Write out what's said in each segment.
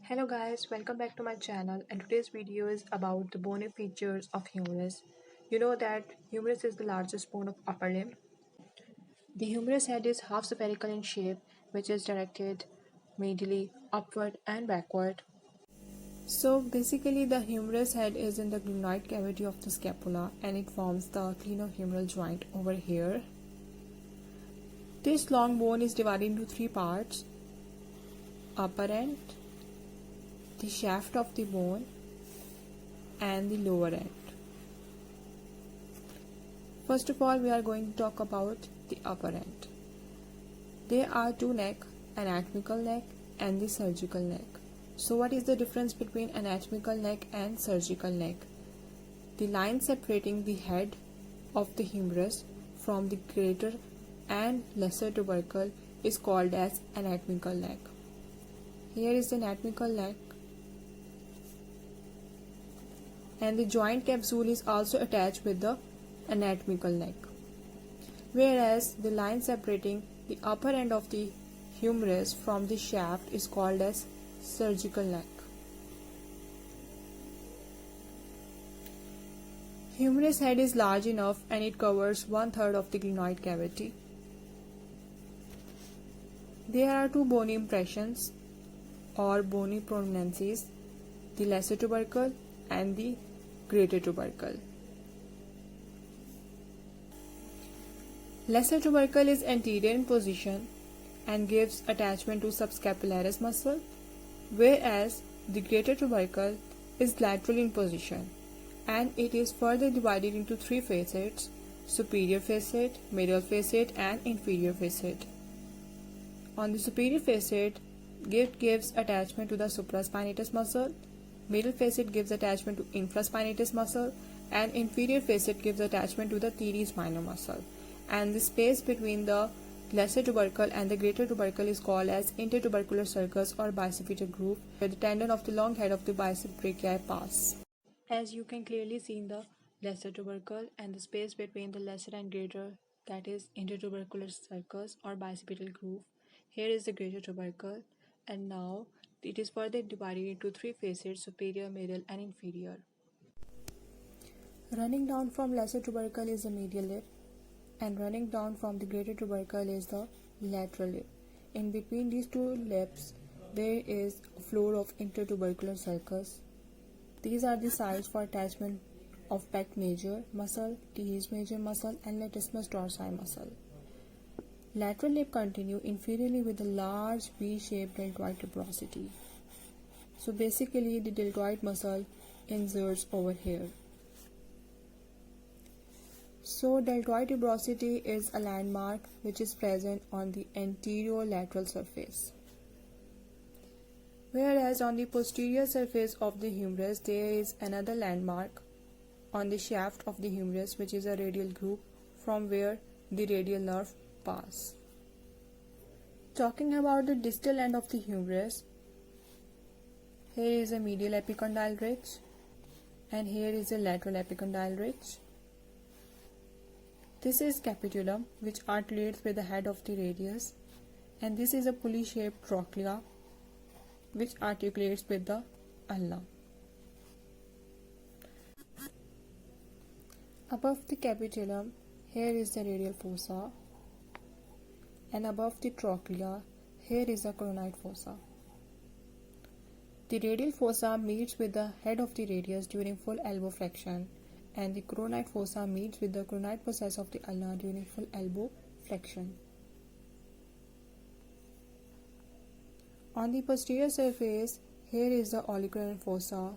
Hello guys, welcome back to my channel, and today's video is about the bony features of humerus. You know that humerus is the largest bone of upper limb. The humerus head is half spherical in shape, which is directed medially, upward and backward. So basically the humerus head is in the glenoid cavity of the scapula and it forms the glenohumeral joint over here. This long bone is divided into three parts: upper end, the shaft of the bone, and the lower end. First of all, we are going to talk about the upper end. There are two necks, anatomical neck and the surgical neck. So what is the difference between anatomical neck and surgical neck? The line separating the head of the humerus from the greater and lesser tubercle is called as anatomical neck. Here is the anatomical neck, and the joint capsule is also attached with the anatomical neck, whereas the line separating the upper end of the humerus from the shaft is called as surgical neck. Humerus head is large enough and it covers 1/3 of the glenoid cavity. There are two bony impressions or bony prominences, the lesser tubercle and the greater tubercle. Lesser tubercle is anterior in position and gives attachment to subscapularis muscle, whereas the greater tubercle is lateral in position and it is further divided into three facets: superior facet, middle facet and inferior facet. On the superior facet, it gives attachment to the supraspinatus muscle, middle facet gives attachment to infraspinatus muscle, and inferior facet gives attachment to the teres minor muscle. And the space between the lesser tubercle and the greater tubercle is called as intertubercular sulcus or bicipital groove, where the tendon of the long head of the bicep brachii pass. As you can clearly see in the lesser tubercle, and the space between the lesser and greater, that is intertubercular sulcus or bicipital groove. Here is the greater tubercle, and now it is further divided into three facets: superior, middle and inferior. Running down from lesser tubercle is the medial lip, and running down from the greater tubercle is the lateral lip. In between these two lips, there is a floor of intertubercular sulcus. These are the sites for attachment of pec major muscle, teres major muscle and latissimus dorsi muscle. Lateral lip continue inferiorly with a large V-shaped deltoid tuberosity. So basically the deltoid muscle inserts over here. So deltoid tuberosity is a landmark which is present on the anterior lateral surface. Whereas on the posterior surface of the humerus there is another landmark on the shaft of the humerus, which is a radial groove from where the radial nerve pass. Talking about the distal end of the humerus, here is a medial epicondyle ridge and here is a lateral epicondyle ridge. This is capitulum, which articulates with the head of the radius, and this is a pulley-shaped trochlea which articulates with the ulna. Above the capitulum, here is the radial fossa, and above the trochlea, here is the coronoid fossa. The radial fossa meets with the head of the radius during full elbow flexion, and the coronoid fossa meets with the coronoid process of the ulna during full elbow flexion. On the posterior surface, here is the olecranon fossa.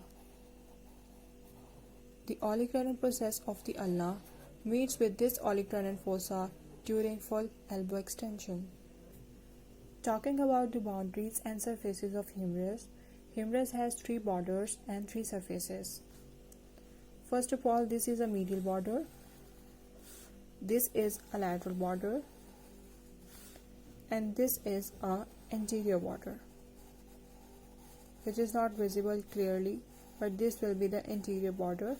The olecranon process of the ulna meets with this olecranon fossa during full elbow extension. Talking about the boundaries and surfaces of humerus, humerus has three borders and three surfaces. First of all, this is a medial border, this is a lateral border, and this is a anterior border, which is not visible clearly, but this will be the anterior border.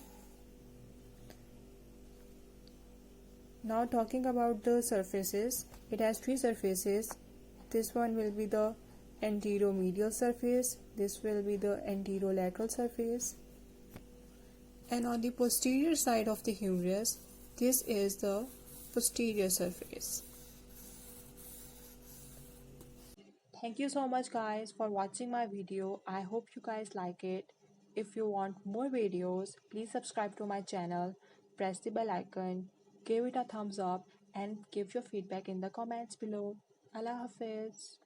Now talking about the surfaces, it has three surfaces. This one will be the anteromedial surface, this will be the anterolateral surface, and on the posterior side of the humerus, this is the posterior surface. Thank you so much guys for watching my video. I hope you guys like it. If you want more videos, please subscribe to my channel, press the bell icon, give it a thumbs up and give your feedback in the comments below. Allah Hafiz.